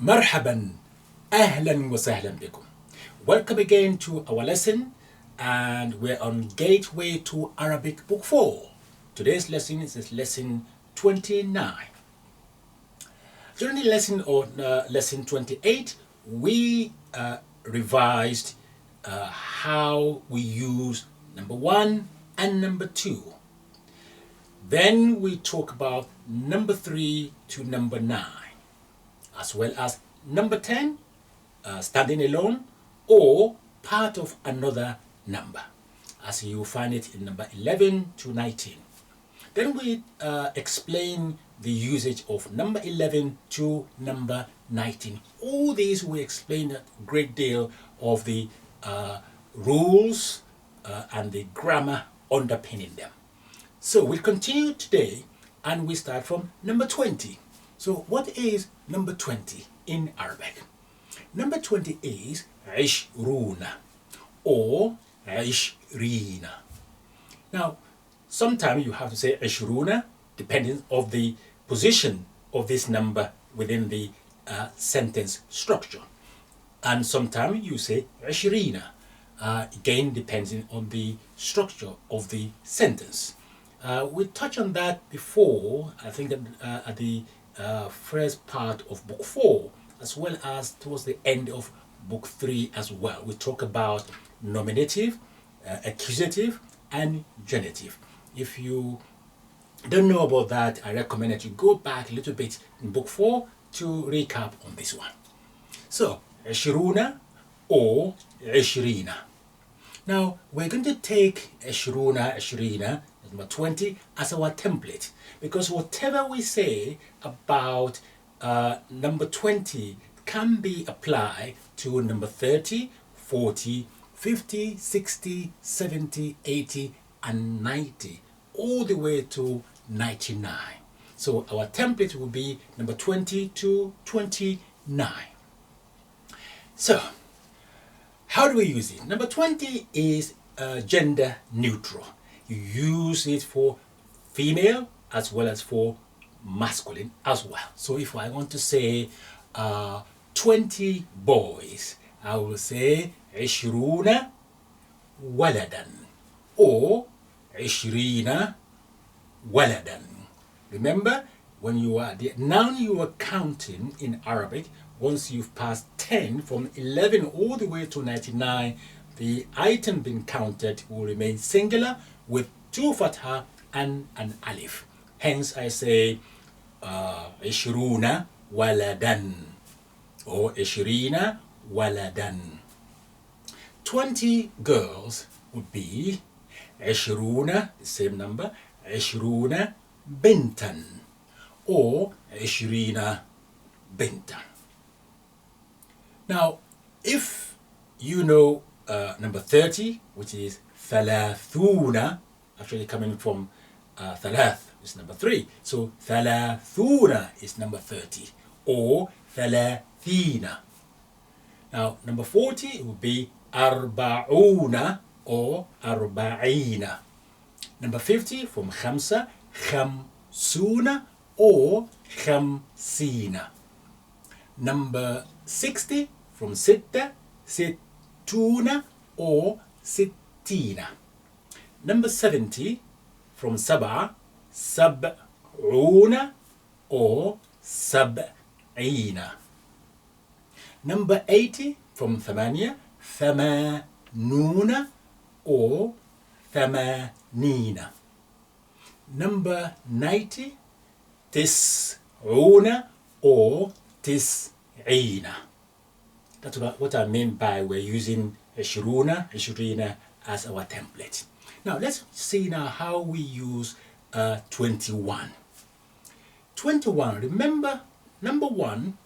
Marhaban, ahlan wa sahlan bikum. Welcome again to our lesson, and we're on Gateway to Arabic Book 4. Today's lesson is lesson 29. During the lesson on lesson 28, we revised how we use number 1 and number 2. Then we talk about number 3 to number 9, as well as number 10, standing alone, or part of another number, as you find it in number 11 to 19. Then we explain the usage of number 11 to number 19. All these we explain a great deal of the rules and the grammar underpinning them. So we'll continue today, and we start from number 20. So what is number 20 in Arabic? Number 20 is عشرون or عشرين. Now, sometimes you have to say عشرون depending on the position of this number within the sentence structure. And sometimes you say عشرين, again depending on the structure of the sentence. We touched on that before, I think at the first part of book 4, as well as towards the end of book 3 as well. We talk about nominative, accusative, and genitive. If you don't know about that, I recommend that you go back a little bit in book 4 to recap on this one. So, عشرون or عشرين. Now, we're going to take عشرون, عشرين, number 20, as our template, because whatever we say about number 20 can be applied to number 30, 40, 50, 60, 70, 80, and 90, all the way to 99. So our template will be number 20 to 29. So, how do we use it? Number 20 is gender neutral. You use it for female as well as for masculine as well. So if I want to say 20 boys, I will say عشرون ولدا or عشرين ولدا. Remember, when you are the noun you are counting in Arabic, once you've passed 10 from 11 all the way to 99, the item being counted will remain singular with 2 fatha and an alif. Hence I say عشرون ولدا or عشرين ولدا. 20 girls would be عشرون, the same number, عشرون بنتا or عشرين بنتا. Now, if you know number 30, which is ثلاثون, actually coming from ثلاث is number 3. So ثلاثون is number 30 or ثلاثين. Now number 40 it would be أربعون or أربعين. Number 50 from خمسة, خمسون or خمسين. Number 60 from ستة, ستون or ستين. Number 70 from سبعة, سبعون or سبعين. Number 80 from ثمانية, ثمانون or ثمانين. Number 90, تسعون or تسعين. That's what I mean by we're using عشرون, عشرين as our template. Now let's see now how we use 21. 21, remember number 1,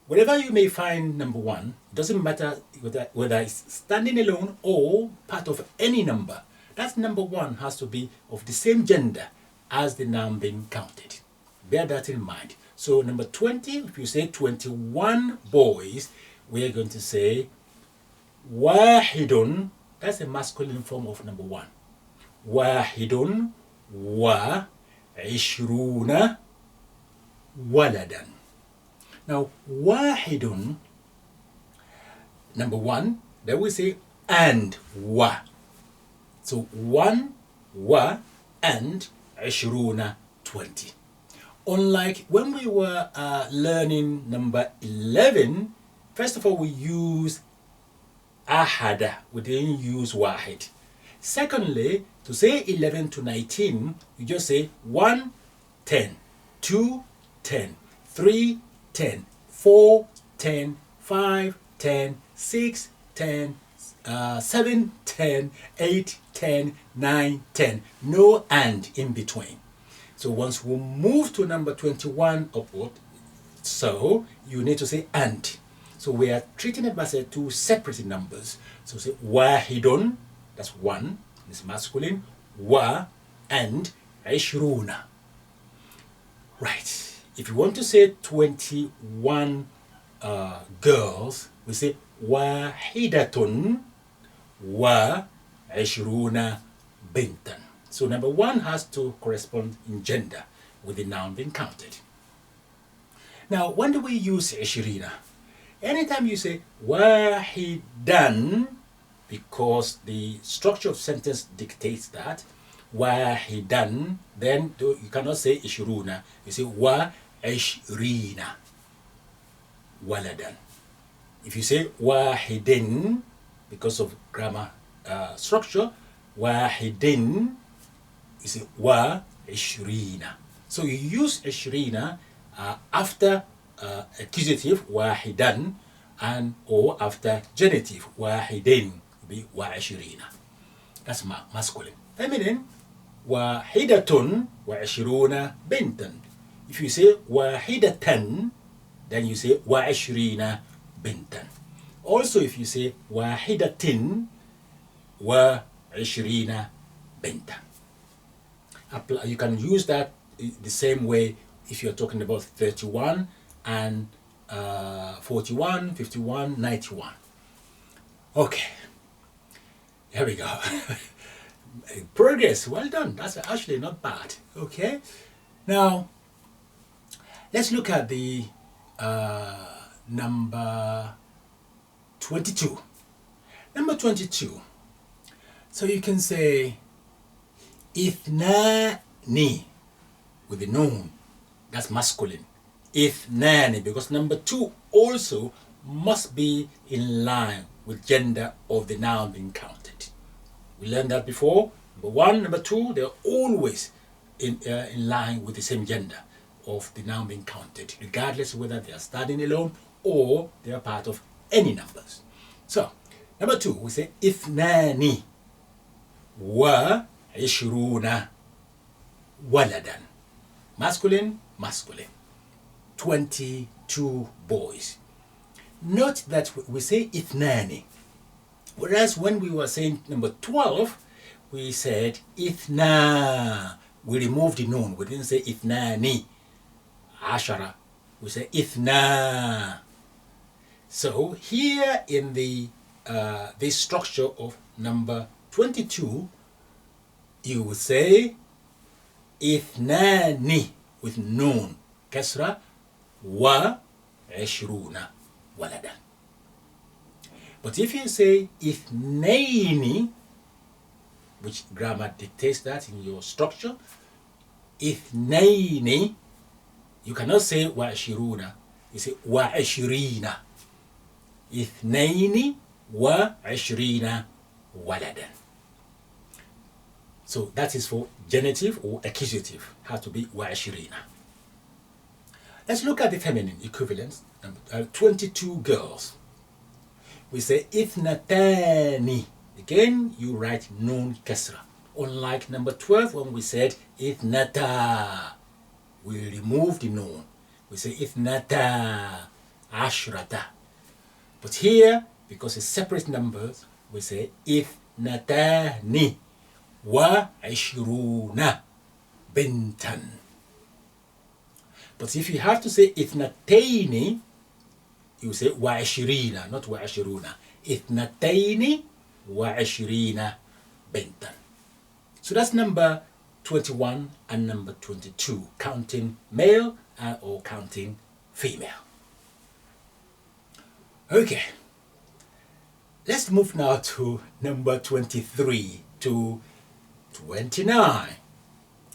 wherever you may find number 1, doesn't matter whether it's standing alone or part of any number, that number 1 has to be of the same gender as the noun being counted. Bear that in mind. So number 20, if you say 21 boys, we are going to say واحد. That's a masculine form of number 1. واحد وعشرون ولدا. Now, wahidun, number one, then we say and wa. So one, wa, and ashruna, 20. Unlike when we were learning number 11, first of all, we use ahada, we didn't use wahid. Secondly, to say 11 to 19, you just say 1, 10, 2, 10, 3, 10, 4, 10, 5, 10, 6, 10, 7, 10, 8, 10, 9, 10. No and in between. So once we move to number 21 upward, so you need to say and. So we are treating it as two separate numbers. So say wahidun, that's one, it's masculine, wa and ishruna. Right. If you want to say 21 girls, we say wahidatun wa ishruna bintan. So number one has to correspond in gender with the noun being counted. Now, when do we use ishrina? Anytime you say wahidan, because the structure of sentence dictates that, wahidan, then you cannot say ishruna. You say wa ishrina waladan. If you say wahidin, because of grammar structure, wahidin, you say wa ishrina. So you use ishrina after accusative wahidan and or after genitive wahidin, be wa ishrina. That's masculine. Feminine, wahidatun wa ishruna bintan. If you say wahidatan, then you say wa ishrina bintan. Also, if you say wahidatin wa ishrina bintan. You can use that the same way if you're talking about 31 and 41, 51, 91. Okay, here we go. Progress, well done. That's actually not bad. Okay, now let's look at the number 22. Number 22. So you can say ithnani with the noun. That's masculine. Ithnani, because number 2 also must be in line with gender of the noun being counted. We learned that before. Number 1, number 2, they're always in line with the same gender of the noun being counted, regardless of whether they are standing alone or they are part of any numbers. So, number 2, we say ithnani wa ishruna waladan. Masculine, masculine. 22 boys. Note that we say ithnani, whereas when we were saying number 12, we said ithna. We removed the noun. We didn't say ithnani. Ashara. We say ithna. So here in the this structure of number 22, you will say ithnani with noun kasra wa ishruna waladan. But if you say ithnaini, which grammar dictates that in your structure, ithnaini, you cannot say wa ishruna, you say wa ishrina. Ithnaini wa ishrina waladan. So that is for genitive or accusative, has to be wa ishrina. Let's look at the feminine equivalents. 22 girls. We say ithnatani. Again, you write noun kasra. Unlike number 12 when we said ithnata. We remove the noun. We say ithnata ashrata. But here, because it's separate numbers, we say ithnatani wa ishruna bintan. But if you have to say ithnataini, you say wa ishrina, not wa ishruna. Ithnataini wa ishrina bintan. So that's number 21 and number 22, counting male or counting female. Okay, let's move now to number 23 to 29.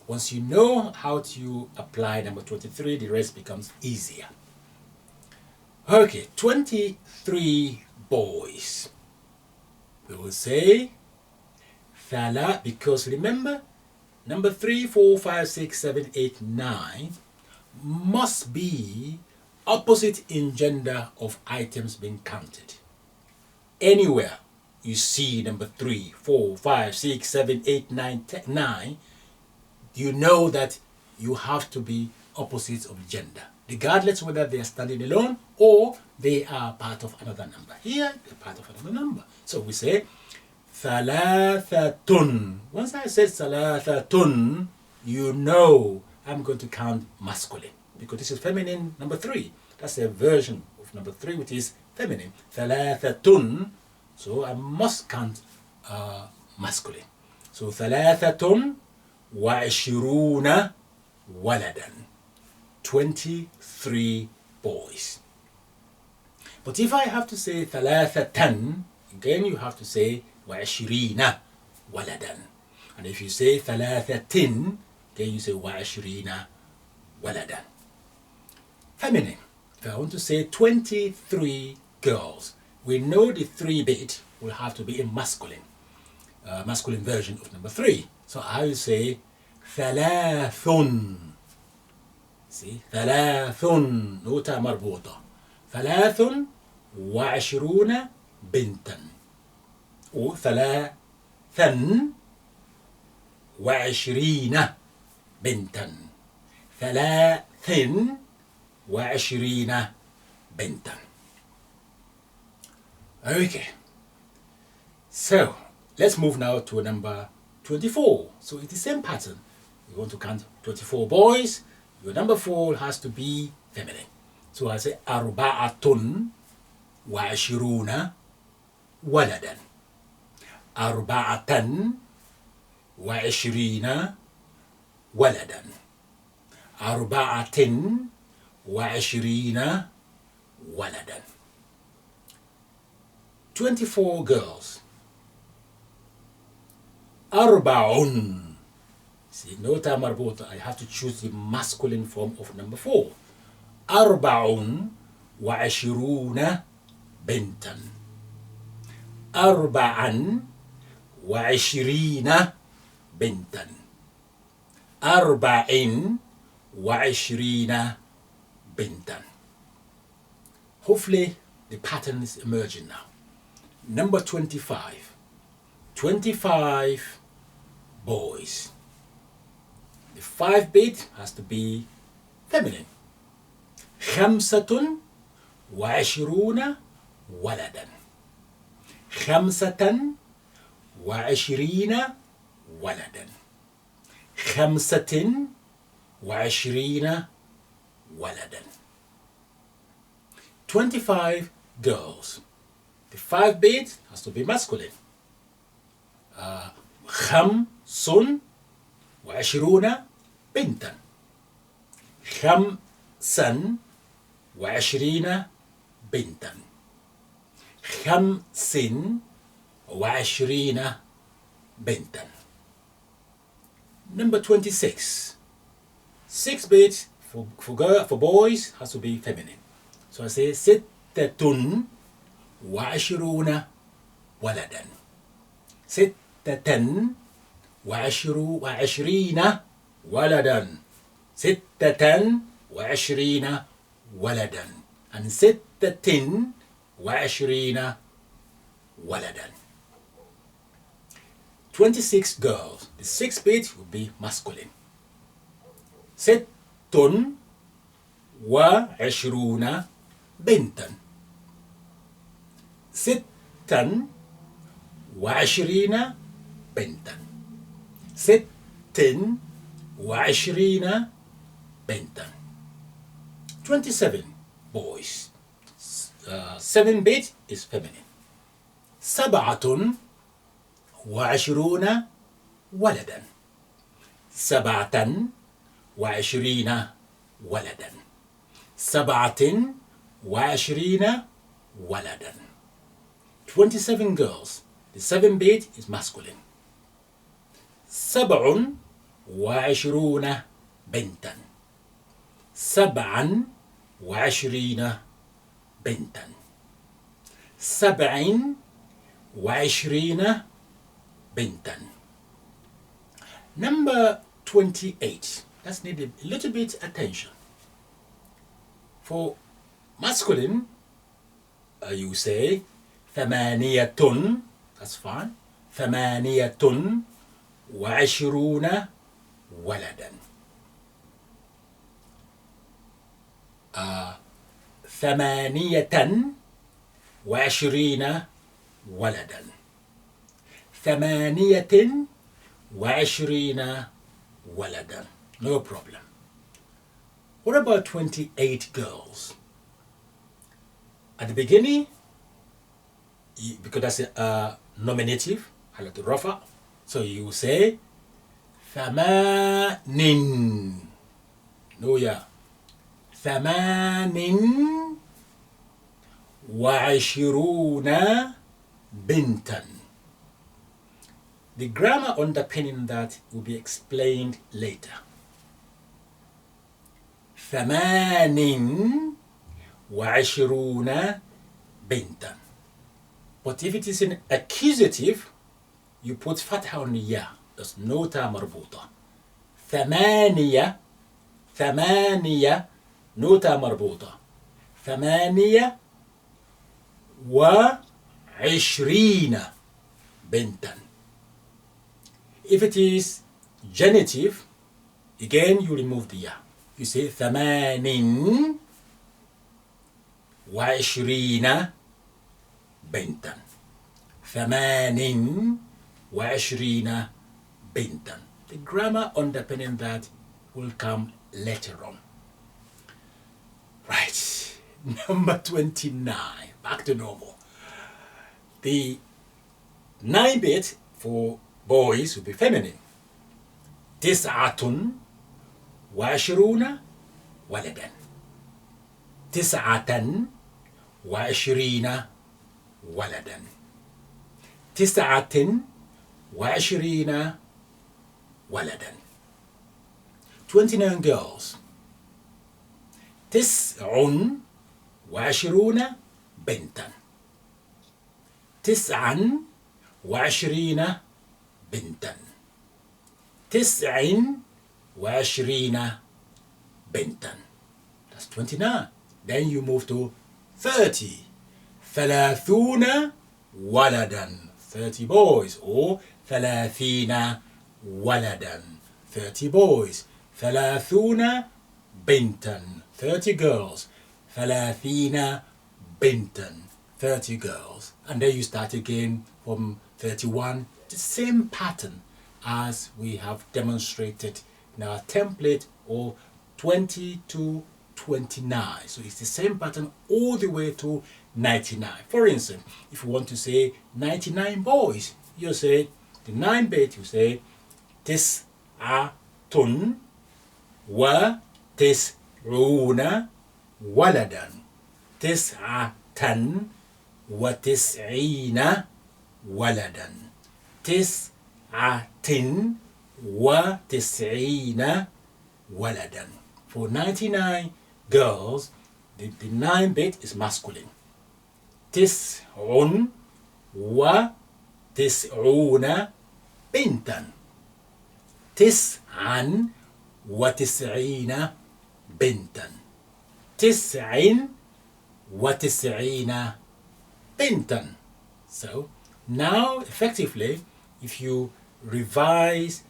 Once you know how to apply number 23, the rest becomes easier. Okay, 23 boys. We will say thala, because remember, number 3, 4, 5, 6, 7, 8, 9 must be opposite in gender of items being counted. Anywhere you see number 3, 4, 5, 6, 7, 8, 9, 10, 9, you know that you have to be opposites of gender, regardless whether they are standing alone or they are part of another number. Here, they're part of another number. So we say thalathatun. Once I said thalathatun, you know I'm going to count masculine, because this is feminine number 3. That's a version of number 3 which is feminine. Thalathatun. So I must count masculine. So thalathatun wa ishiruna waladan. 23 boys. But if I have to say thalathatan, again you have to say wa ishirina waladan. And if you say thalathatin, again you say wa ishirina waladan. Feminine. If I want to say 23 girls, we know the 3 bit will have to be a masculine version of number 3. So I will say thalathun. See, thalathun, نوتة مربوطة. ثلاث وعشرون بنتا. أو ثلاثا وعشرين بنتا. ثلاث وعشرين بنتا. Okay, so let's move now to number 24. So it's the same pattern. You want to count 24 boys, your number 4 has to be feminine. So I say arba'atun wa ashiruna waladan. Arba'atan wa ashirina waladan. Arba'atin wa ashirina waladan. 24 girls. Arba'un. See, nota marbuta, I have to choose the masculine form of number 4. Arba'un wa ashiruna bintan. Arba'an wa ashirina bintan. Arba'in wa ashirina bintan. Hopefully the pattern is emerging now. Number 25. 25 boys. The 5 bit has to be feminine. خمسة وعشرون ولدا. خمسة وعشرين ولدا. خمسة وعشرين ولدا. 25 girls. The 5 bit has to be masculine. خمس وعشرون بنتا. خمسا وعشرين بنتا. خمس وعشرين بنتا. Number 26. 6 bit for boys has to be feminine. So I say ستة وعشرون ولدا. ستة وعشرين ولدا. ستة وعشرين ولدا. and ستة وعشرين ولدا. 26 girls. The 6 bit will be masculine. ست وعشرون بنتا. ستا وعشرين بنتا. ست وعشرين بنتا. 27 boys. 7 bit is feminine. سبعة وعشرون ولدا. سبعة وعشرين ولدا. سبعة وعشرين waladan. 27 girls. The 7 bit is masculine. 27 بنتا. 27 بنتا. 27 بنتا. Number 28. Let's need a little bit attention. For masculine, you say ثمانية. That's fine. 28 ولدا. 28 ولدا. 28 ولدا. No problem. What about 28 girls? At the beginning, because that's a nominative, حالة الرفع, so you say ثمان. No, yeah. 28 بنتا. The grammar underpinning that will be explained later. 28 بنتا. But if it is an accusative, you put fatha on the ya. That's no ta marbuta. ثمانية no ta marbuta. 28 بنتا. If it is genitive, again you remove the ya. You say 28 بنتا. 28 بنتا. The grammar underpinning that will come later on. Right. Number 29. Back to normal. The 9 bit for boys will be feminine. 29 ولدا. 29 ولدا. 29 ولدا. 29 girls. 29 بنتا. 29 بنتا. 29 بنتا. That's 29. Then you move to 30. 30 ولدا. 30 boys. Or 30 ولدا. 30 boys. 30 بنتا. 30 girls. 30 بنتا. 30 girls. And then you start again from 31. The same pattern as we have demonstrated in our template, or 20 to 29. So it's the same pattern all the way to 99. For instance, if you want to say 99 boys, you say the 9 bit, you say تسعة وتسعون ولدا. 99 ولدا. 99 ولدا. For 99 girls, the 9 bit is masculine. 99 بنتا. 99 بنتا. 99 بنتا. So now effectively, if you revise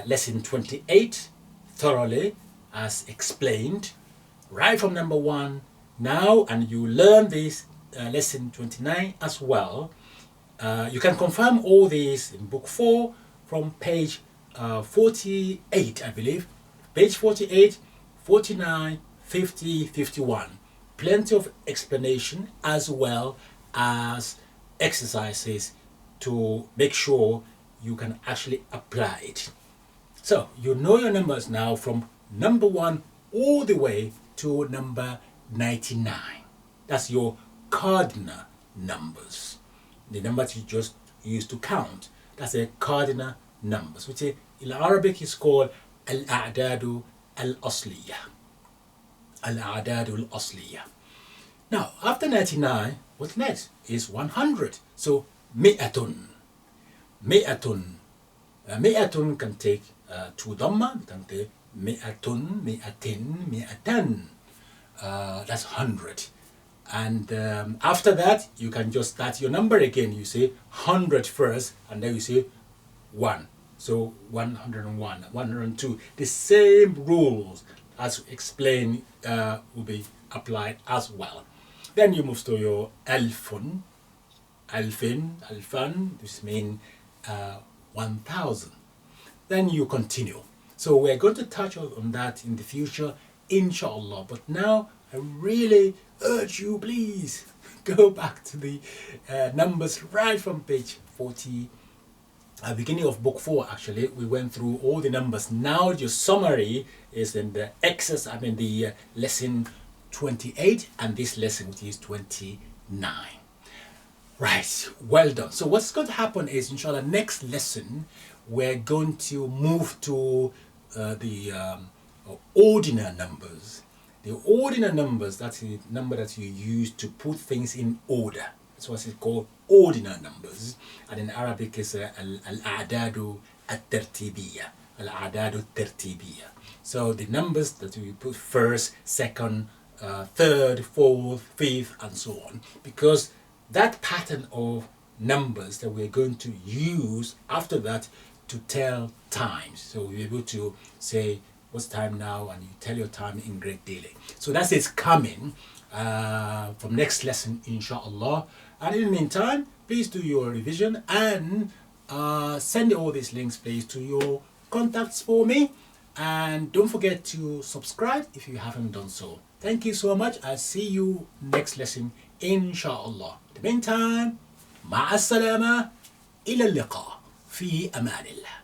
lesson 28 thoroughly as explained right from number 1 now, and you learn this lesson 29 as well, you can confirm all these in book 4 from page 48, I believe. Page 48, 49, 50, 51. Plenty of explanation as well as exercises to make sure you can actually apply it. So you know your numbers now from number 1 all the way to number 99. That's your cardinal numbers. The numbers you just use to count. That's a cardinal numbers, which in Arabic is called al-a'dadu al-asliya. Al-a'dadu al-asliya. Now, after 99, what's next is 100. So, mi'atun. Mi'atun. Mi'atun can take two dhamma. Can take mi'atun, mi'atin, mi'atan. That's 100. And after that, you can just start your number again. You say 100 first, and then you say 1. So 101, 102. The same rules as explained will be applied as well. Then you move to your alfun, alfin, alfan. This means 1,000. Then you continue. So we're going to touch on that in the future, inshallah. But now I really urge you, please go back to the numbers right from page 40. Beginning of book 4, actually, we went through all the numbers. Now your summary is in the the lesson 28, and this lesson, which is 29. Right, well done. So what's going to happen is, inshallah, next lesson, we're going to move to the ordinal numbers. The ordinal numbers, that's the number that you use to put things in order. That's what it's called, ordinal numbers. And in Arabic is al-a'dadu al-tertibiyya. Al-a'dadu al-tertibiyya. So the numbers that we put first, second, third, fourth, fifth, and so on. Because that pattern of numbers that we're going to use after that to tell times. So we're able to say, what's time now? And you tell your time in great delay. So that is coming from next lesson, inshallah. And in the meantime, please do your revision and send all these links, please, to your contacts for me. And don't forget to subscribe if you haven't done so. Thank you so much. I'll see you next lesson, inshallah. In the meantime, مع السلامة إلى اللقاء في أمان الله.